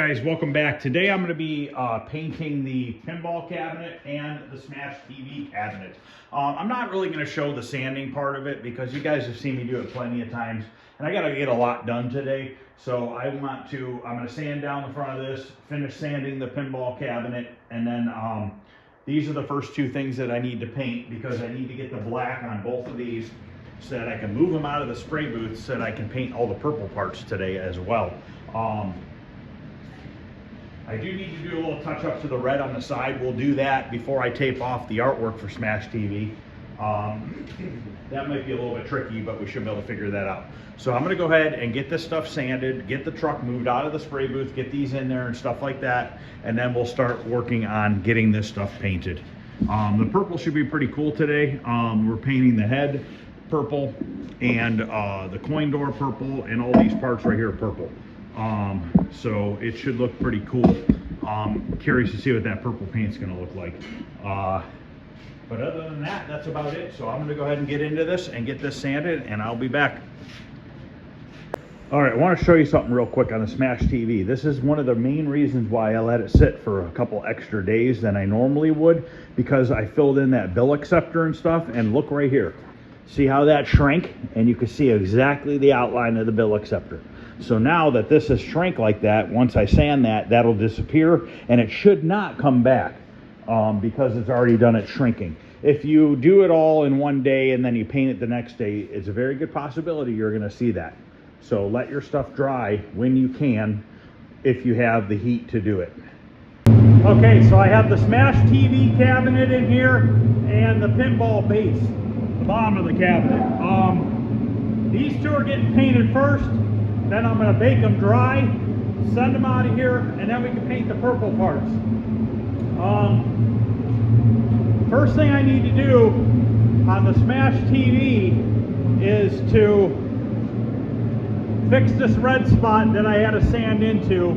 guys, welcome back. Today I'm going to be painting the pinball cabinet and the Smash TV cabinet. I'm not really going to show the sanding part of it because you guys have seen me do it plenty of times, and I got to get a lot done today. So I'm going to sand down the front of this, finish sanding the pinball cabinet, and then these are the first two things that I need to paint because I need to get the black on both of these so that I can move them out of the spray booth so that I can paint all the purple parts today as well. I do need to do a little touch up to the red on the side. We'll do that before I tape off the artwork for Smash TV. That might be a little bit tricky, but we should be able to figure that out. So I'm gonna go ahead and get this stuff sanded, get the truck moved out of the spray booth, get these in there and stuff like that, and then we'll start working on getting this stuff painted. The purple should be pretty cool today. We're painting the head purple and the coin door purple, and all these parts right here are purple. So it should look pretty cool. Curious to see what that purple paint's gonna look like. But other than that, that's about it. So I'm gonna go ahead and get into this and get this sanded, and I'll be back. All right, I want to show you something real quick on the Smash TV. This is one of the main reasons why I let it sit for a couple extra days than I normally would, because I filled in that bill acceptor and stuff, and look right here. See how that shrank? And you can see exactly the outline of the bill acceptor. So now that this has shrank like that, once I sand that, that'll disappear, and it should not come back because it's already done its shrinking. If you do it all in one day and then you paint it the next day, it's a very good possibility you're gonna see that. So let your stuff dry when you can, if you have the heat to do it. Okay, so I have the Smash TV cabinet in here and the pinball base, the bottom of the cabinet. These two are getting painted first. Then I'm going to bake them dry, send them out of here, and then we can paint the purple parts. First thing I need to do on the Smash TV is to fix this red spot that I had to sand into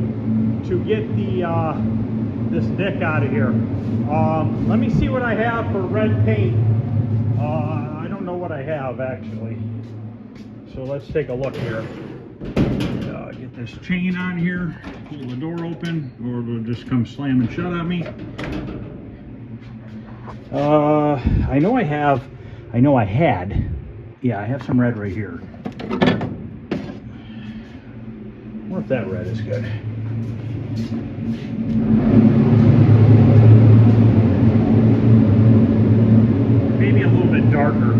to get the this nick out of here. Let me see what I have for red paint. I don't know what I have actually. So let's take a look here. Get this chain on here, pull the door open, or it'll just come slamming shut on me. I know I had, yeah, I have some red right here. I wonder if that red is good. Maybe a little bit darker.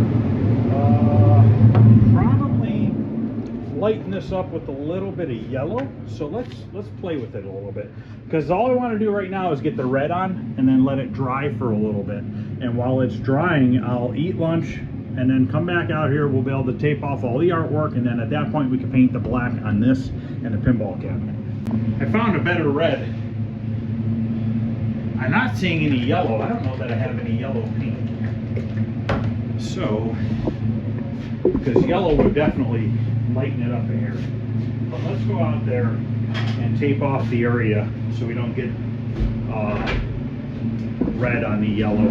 Lighten this up with a little bit of yellow. So let's play with it a little bit, because all I want to do right now is get the red on and then let it dry for a little bit. And while it's drying, I'll eat lunch and then come back out here. We'll be able to tape off all the artwork, and then at that point we can paint the black on this and the pinball cabinet. I found a better red. I'm not seeing any yellow. I don't know that I have any yellow paint. So, because yellow would definitely lighten it up in here. But let's go out there and tape off the area so we don't get red on the yellow.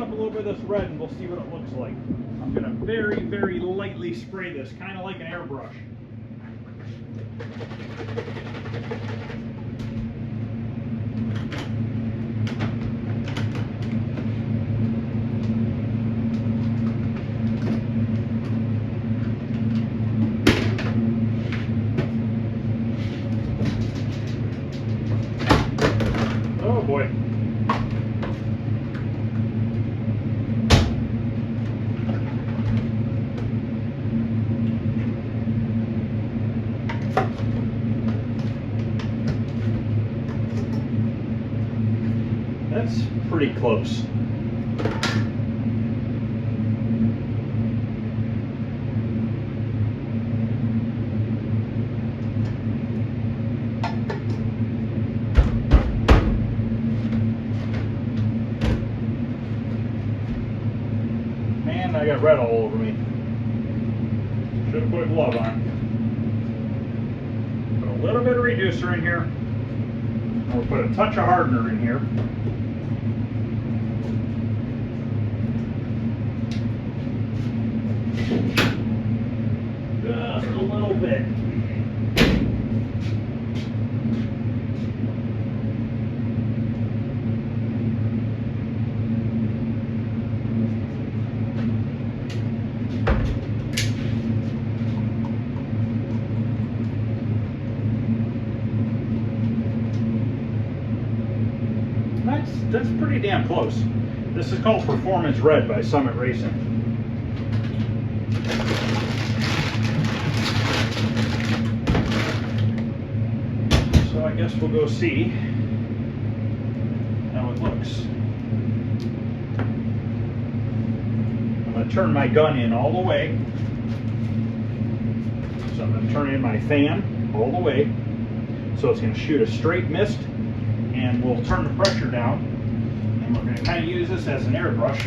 up a little bit of this red and we'll see what it looks like. I'm going to very, very lightly spray this, kind of like an airbrush. Oh boy. That's pretty close. Man, I got red all over me. Should have put a glove on. Put a little bit of reducer in here. We'll put a touch of hardener in here. Just a little bit. That's pretty damn close. This is called Performance Red by Summit Racing. So I guess we'll go see how it looks. I'm going to turn my gun in all the way. So I'm going to turn in my fan all the way. So it's going to shoot a straight mist, and we'll turn the pressure down. And we're going to kind of use this as an airbrush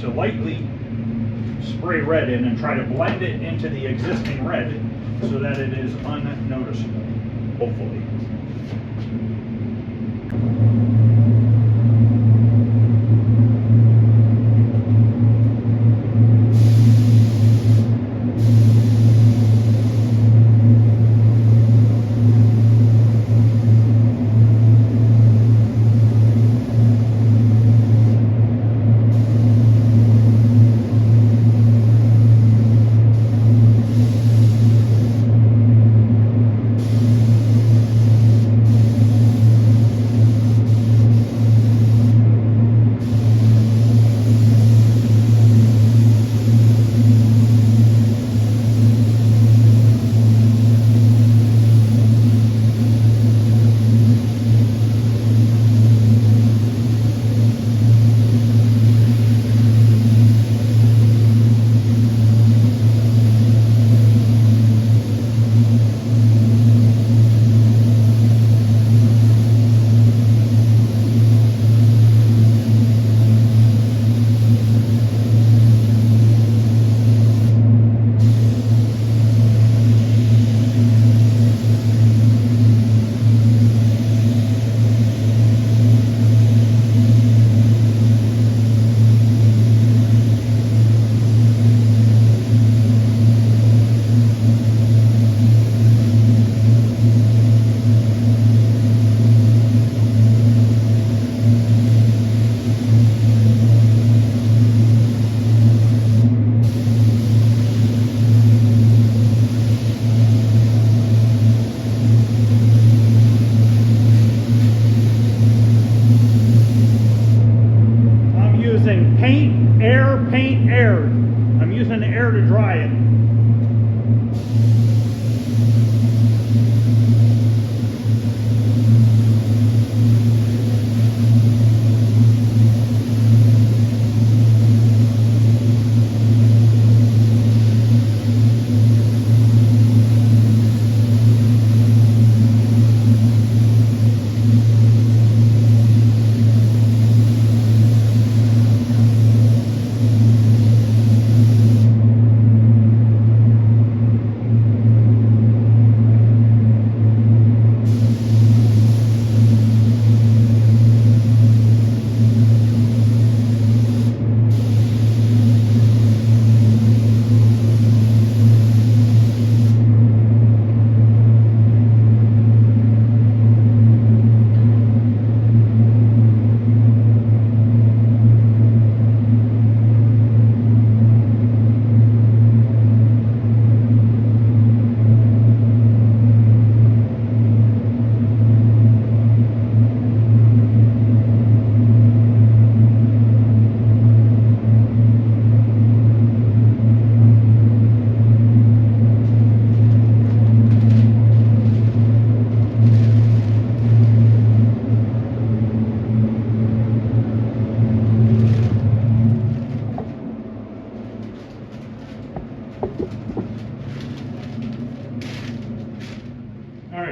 to lightly spray red in and try to blend it into the existing red so that it is unnoticeable, hopefully. Paint, air. I'm using the air to dry it.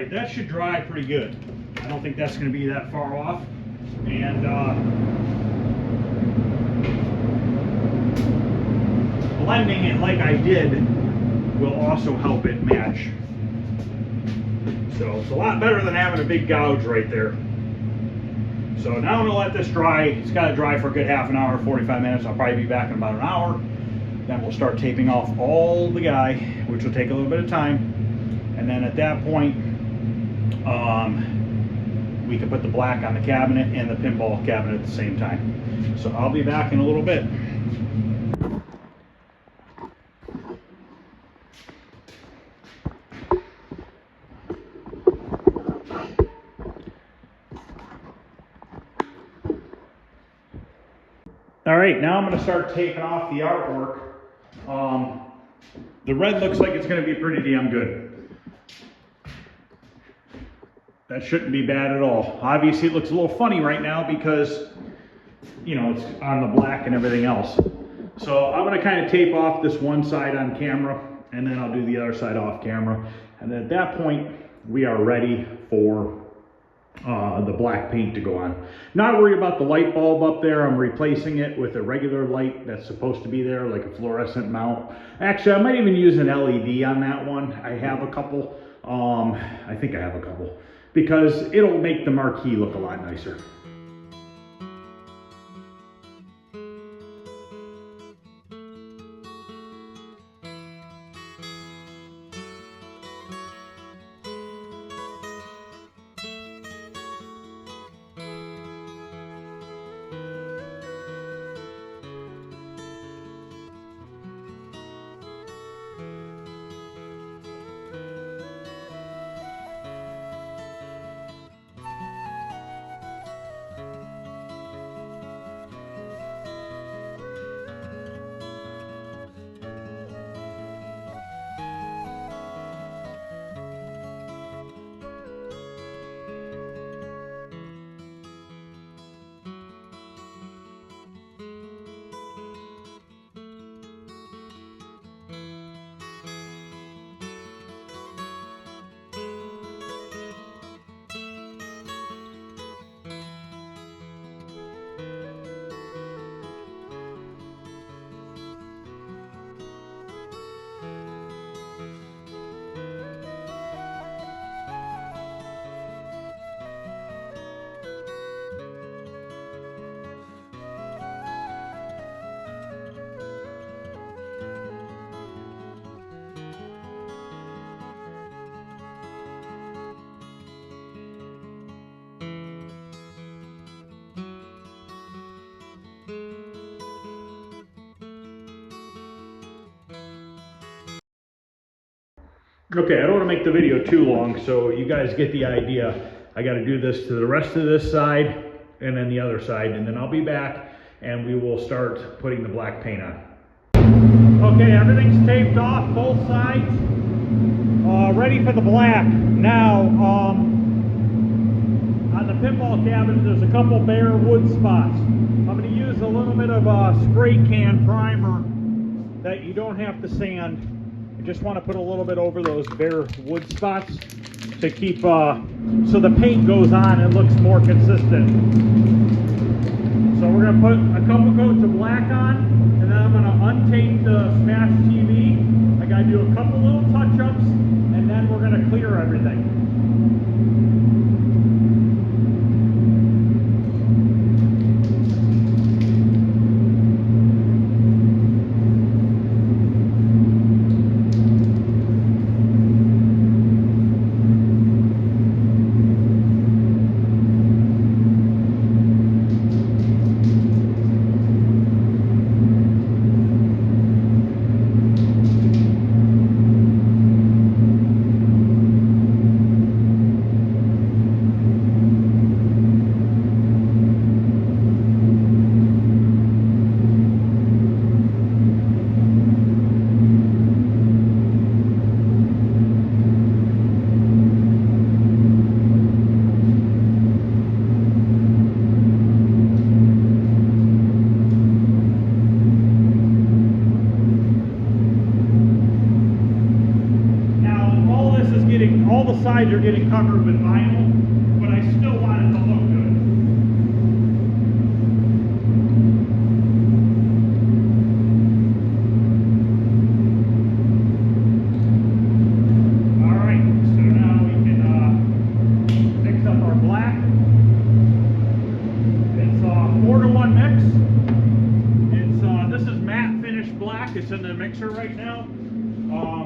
right, that should dry pretty good. I don't think that's going to be that far off. And blending it like I did will also help it match. So it's a lot better than having a big gouge right there. So now I'm going to let this dry. It's got to dry for a good half an hour, 45 minutes. I'll probably be back in about an hour. Then we'll start taping off all the guy, which will take a little bit of time. And then at that point, we can put the black on the cabinet and the pinball cabinet at the same time. So I'll be back in a little bit. All right, now I'm going to start taping off the artwork. The red looks like it's going to be pretty damn good. That shouldn't be bad at all. Obviously, it looks a little funny right now because, you know, it's on the black and everything else. So I'm going to kind of tape off this one side on camera, and then I'll do the other side off camera. And then at that point, we are ready for the black paint to go on. Not worried about the light bulb up there. I'm replacing it with a regular light that's supposed to be there, like a fluorescent mount. Actually, I might even use an LED on that one. I have a couple. I think I have a couple, because it'll make the marquee look a lot nicer. Okay, I don't want to make the video too long, so you guys get the idea. I got to do this to the rest of this side and then the other side, and then I'll be back and we will start putting the black paint on. Okay, everything's taped off, both sides. Ready for the black. Now, on the pinball cabinet, there's a couple bare wood spots. I'm going to use a little bit of spray can primer that you don't have to sand. Just want to put a little bit over those bare wood spots to keep so the paint goes on and looks more consistent. So we're going to put a couple coats of black on, and then I'm going to untape the Smash TV. I got to do a couple little touch-ups, and then we're going to clear everything. both sides are getting covered with vinyl, but I still want it to look good. All right, so now we can mix up our black. It's a 4-to-1 mix. This is matte finish black. It's in the mixer right now.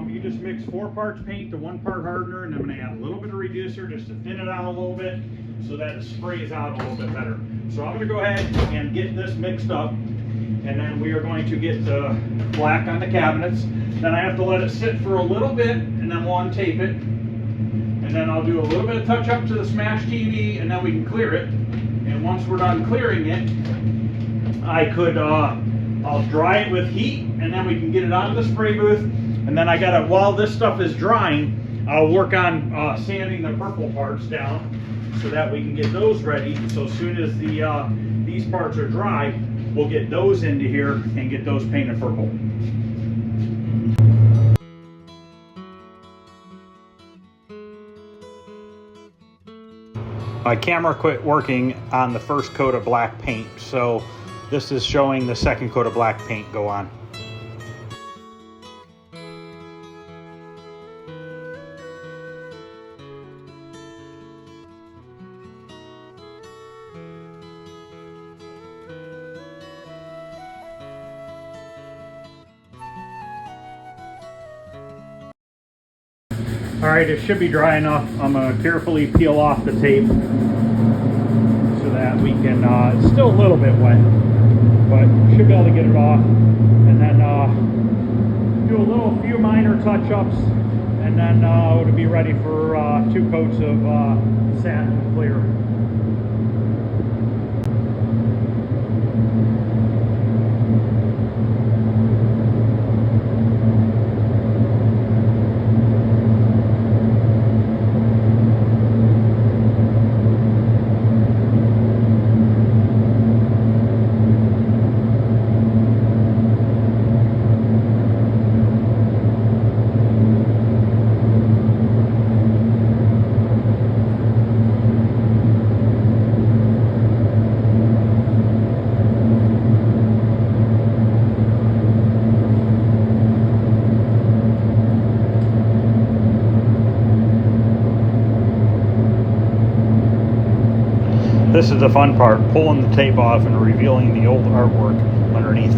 You just mix 4 parts paint to 1 part hardener, and I'm going to add a little bit of reducer just to thin it out a little bit so that it sprays out a little bit better. So I'm going to go ahead and get this mixed up, and then we are going to get the black on the cabinets. Then I have to let it sit for a little bit, and then we'll untape it. And then I'll do a little bit of touch up to the Smash TV, and then we can clear it. And once we're done clearing it, I'll dry it with heat, and then we can get it out of the spray booth. And then while this stuff is drying, I'll work on sanding the purple parts down so that we can get those ready. So as soon as these parts are dry, we'll get those into here and get those painted purple. My camera quit working on the first coat of black paint, so this is showing the second coat of black paint go on. All right, it should be dry enough. I'm going to carefully peel off the tape so that we can, it's still a little bit wet, but should be able to get it off. And then do a few minor touch-ups, and then it'll be ready for 2 coats of satin clear. This is the fun part, pulling the tape off and revealing the old artwork underneath.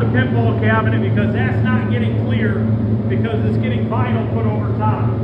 the pinball cabinet because that's not getting clear because it's getting vinyl put over top.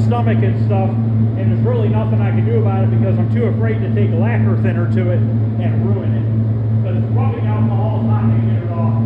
Stomach and stuff, and there's really nothing I can do about it because I'm too afraid to take lacquer thinner to it and ruin it. But it's rubbing alcohol is not going to get it off.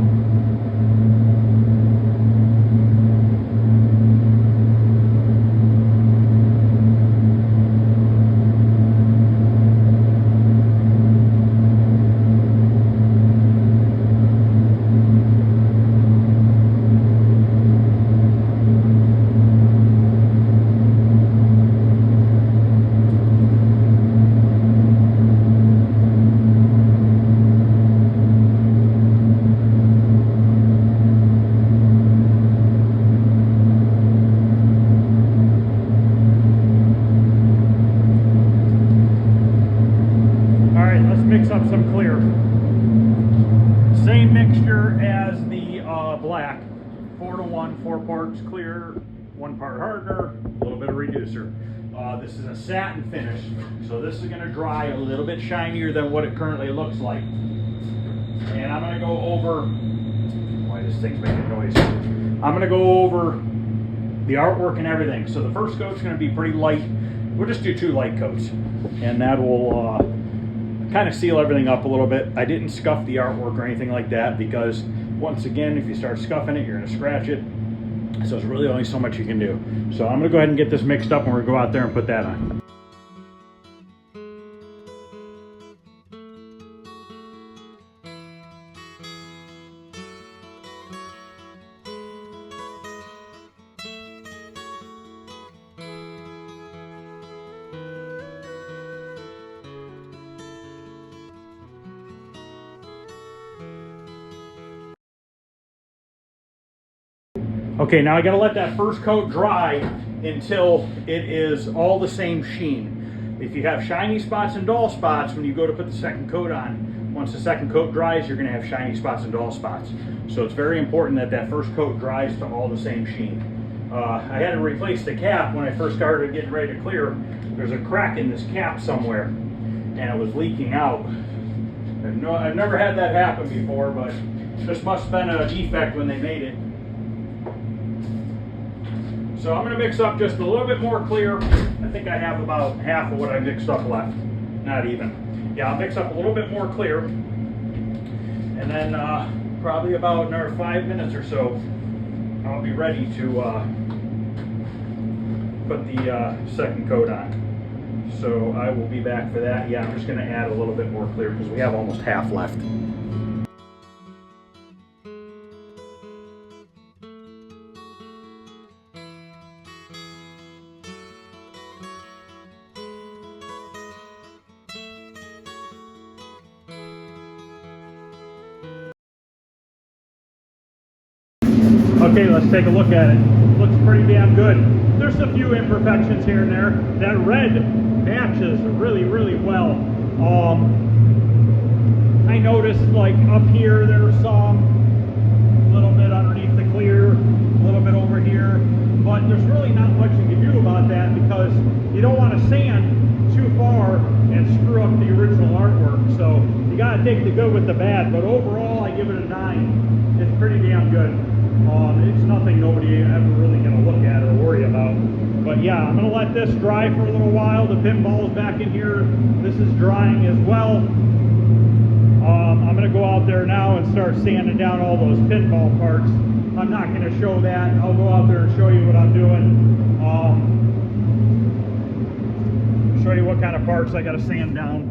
Mix up some clear. Same mixture as the black. 4:1, 4 parts clear, 1 part hardener, a little bit of reducer. This is a satin finish, so this is going to dry a little bit shinier than what it currently looks like. And I'm going to go over, why this thing's making noise. I'm going to go over the artwork and everything. So the first coat's going to be pretty light. We'll just do 2 light coats, and that will kind of seal everything up a little bit. I didn't scuff the artwork or anything like that because once again, if you start scuffing it, you're going to scratch it. So it's really only so much you can do. So I'm going to go ahead and get this mixed up and we're going to go out there and put that on. Okay, now I gotta let that first coat dry until it is all the same sheen. If you have shiny spots and dull spots, when you go to put the second coat on, once the second coat dries, you're gonna have shiny spots and dull spots. So it's very important that that first coat dries to all the same sheen. I had to replace the cap when I first started getting ready to clear. There's a crack in this cap somewhere, and it was leaking out. I've never had that happen before, but this must have been a defect when they made it. So I'm going to mix up just a little bit more clear. I think I have about half of what I mixed up left. Not even. Yeah, I'll mix up a little bit more clear. And then probably about another 5 minutes or so, I'll be ready to put the second coat on. So I will be back for that. Yeah, I'm just going to add a little bit more clear because we have almost half left. Okay, let's take a look at it. Looks pretty damn good. there's a few imperfections here and there. That red matches really well. I noticed like up here there's some, a little bit underneath the clear, a little bit over here, but there's really not much you can do about that because you don't want to sand too far and screw up the original artwork. So you got to take the good with the bad, but overall I give it a 9. It's pretty damn good. It's nothing nobody ever really going to look at or worry about. But yeah, I'm going to let this dry for a little while. The pinball is back in here. This is drying as well. I'm going to go out there now and start sanding down all those pinball parts. I'm not going to show that. I'll go out there and show you what I'm doing. Show you what kind of parts I got to sand down.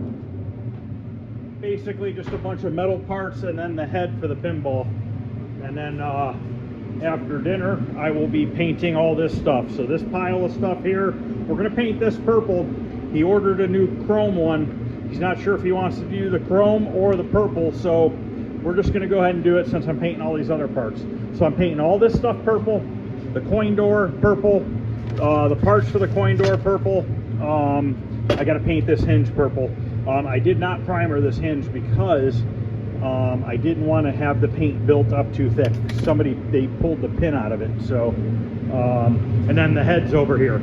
Basically just a bunch of metal parts and then the head for the pinball. And then after dinner I will be painting all this stuff. So this pile of stuff here, we're going to paint this purple. He ordered a new chrome one. He's not sure if he wants to do the chrome or the purple, so we're just going to go ahead and do it since I'm painting all these other parts. So I'm painting all this stuff purple, the coin door purple, the parts for the coin door purple. I got to paint this hinge purple. I did not primer this hinge because I didn't want to have the paint built up too thick. They pulled the pin out of it. So, and then the head's over here.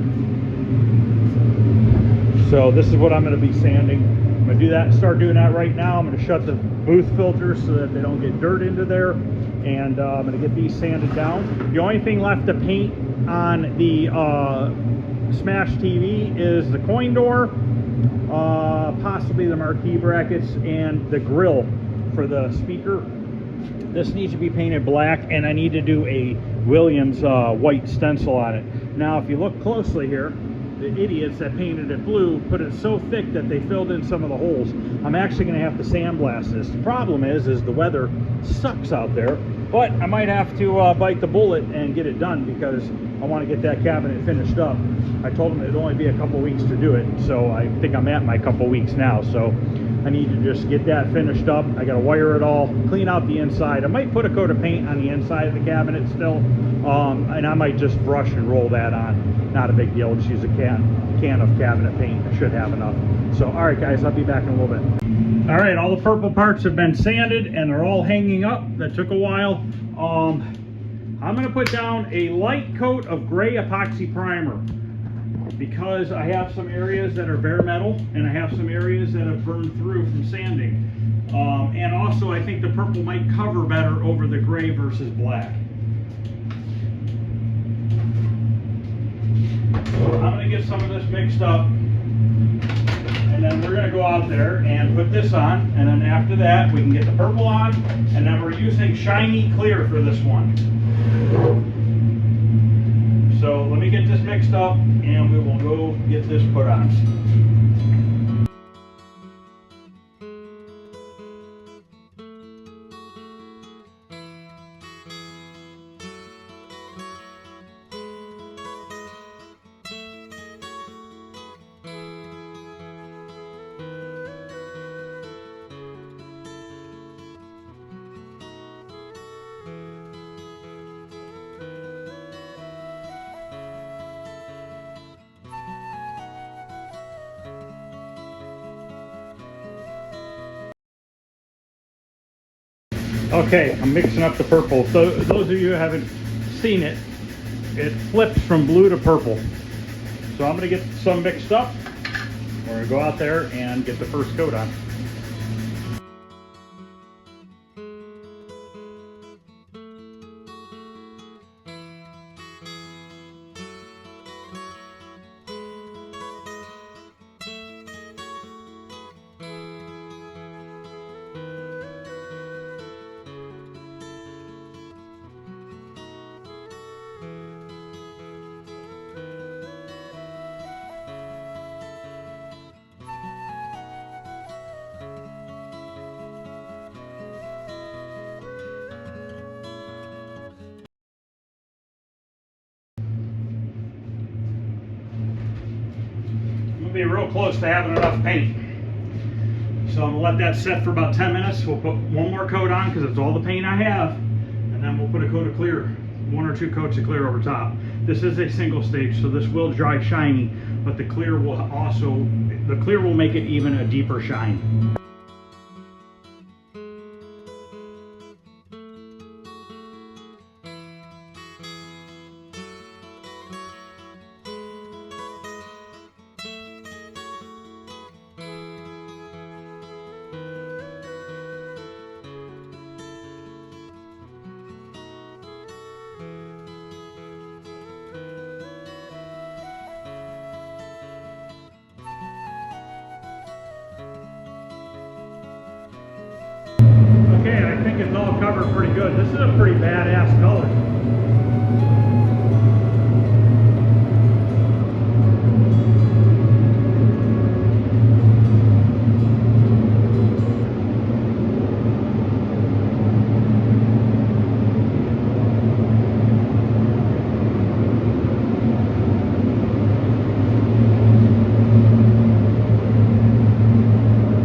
So this is what I'm going to be sanding. I'm going to do that, start doing that right now. I'm going to shut the booth filters so that they don't get dirt into there. And I'm going to get these sanded down. The only thing left to paint on the Smash TV is the coin door, possibly the marquee brackets, and the grill for the speaker. This needs to be painted black, and I need to do a Williams white stencil on it. Now, if you look closely here, the idiots that painted it blue put it so thick that they filled in some of the holes. I'm actually going to have to sandblast this. The problem is the weather sucks out there, but I might have to bite the bullet and get it done because I want to get that cabinet finished up. I told them it'd only be a couple weeks to do it, so I think I'm at my couple weeks now. So I need to just get that finished up. I got to wire it all, clean out the inside. I might put a coat of paint on the inside of the cabinet still, and I might just brush and roll that on. Not a big deal. Just use a can of cabinet paint. I should have enough. So, all right, guys, I'll be back in a little bit. All right, all the purple parts have been sanded, and they're all hanging up. That took a while. I'm going to put down a light coat of gray epoxy primer because I have some areas that are bare metal, and I have some areas that have burned through from sanding. And also, I think the purple might cover better over the gray versus black. So I'm going to get some of this mixed up, and then we're going to go out there and put this on, and then after that we can get the purple on, and then we're using shiny clear for this one. So let me get this mixed up and we will go get this put on. Okay, I'm mixing up the purple. So those of you who haven't seen it, it flips from blue to purple. So I'm going to get some mixed up. We're going to go out there and get the first coat on. Be real close to having enough paint. So I'm gonna let that set for about 10 minutes. We'll put one more coat on because it's all the paint I have, and then we'll put a coat of clear, 1 or 2 coats of clear over top. This is a single stage, so this will dry shiny, but the clear will make it even a deeper shine. Okay, I think it's all covered pretty good. This is a pretty badass color.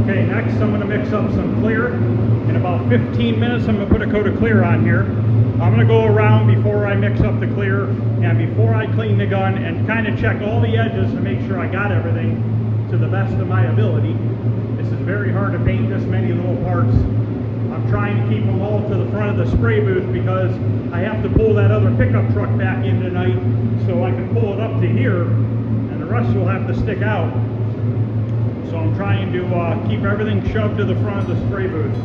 Okay, next I'm going to mix up some clear. In about 15 minutes, I'm going to put a coat of clear on here. I'm going to go around before I mix up the clear and before I clean the gun and kind of check all the edges to make sure I got everything to the best of my ability. This is very hard to paint this many little parts. I'm trying to keep them all to the front of the spray booth because I have to pull that other pickup truck back in tonight so I can pull it up to here, and the rest will have to stick out. So I'm trying to keep everything shoved to the front of the spray booth.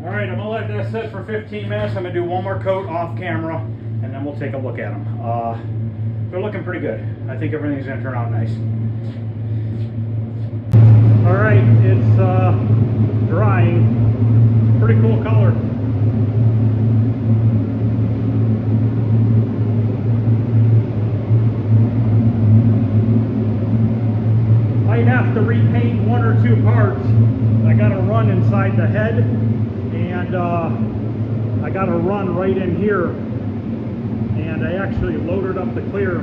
All right, I'm gonna let that sit for 15 minutes. I'm gonna do one more coat off camera, and then we'll take a look at them. They're looking pretty good. I think everything's gonna turn out nice. All right, it's drying. Pretty cool color. I have to repaint one or two parts. I got to run inside the head, and I got to run right in here, and I actually loaded up the clear,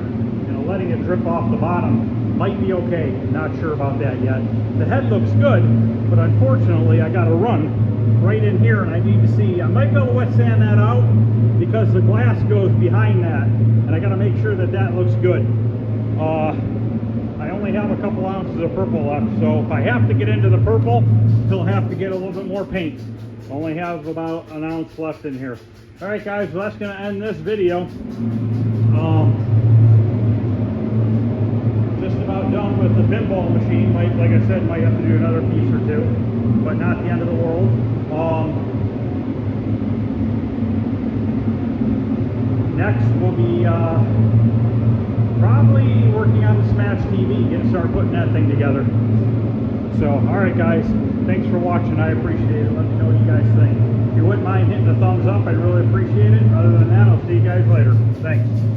letting it drip off the bottom might be okay. Not sure about that yet. The head looks good, but unfortunately I got to run right in here, and I need to see. I might be able to wet sand that out because the glass goes behind that, and I got to make sure that that looks good. I only have a couple ounces of purple left, so if I have to get into the purple, he'll have to get a little bit more paint. Only have about an ounce left in here. All right, guys, well, that's going to end this video. Just about done with the pinball machine. Like I said, might have to do another piece or two, but not the end of the world. Next will be probably working on the Smash TV, start putting that thing together. So, all right, guys, thanks for watching. I appreciate it. Let me know what you guys think. If you wouldn't mind hitting the thumbs up, I'd really appreciate it. Other than that, I'll see you guys later. Thanks.